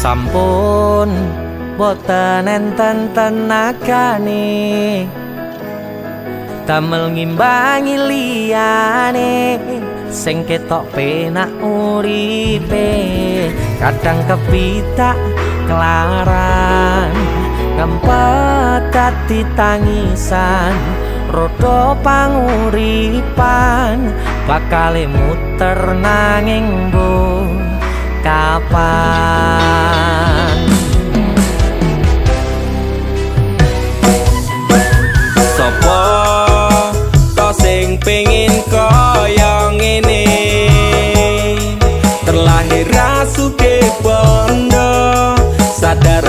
sampun boten enten tenagane damel ngimbangi liyane sing ketok penak uripe kadang kepitak kelaran ngempet dadi tangisan rodo panguripan bakal muter nanging bu kapan sopo to sing pengin kaya ngene terlahir rasuke bondo sadar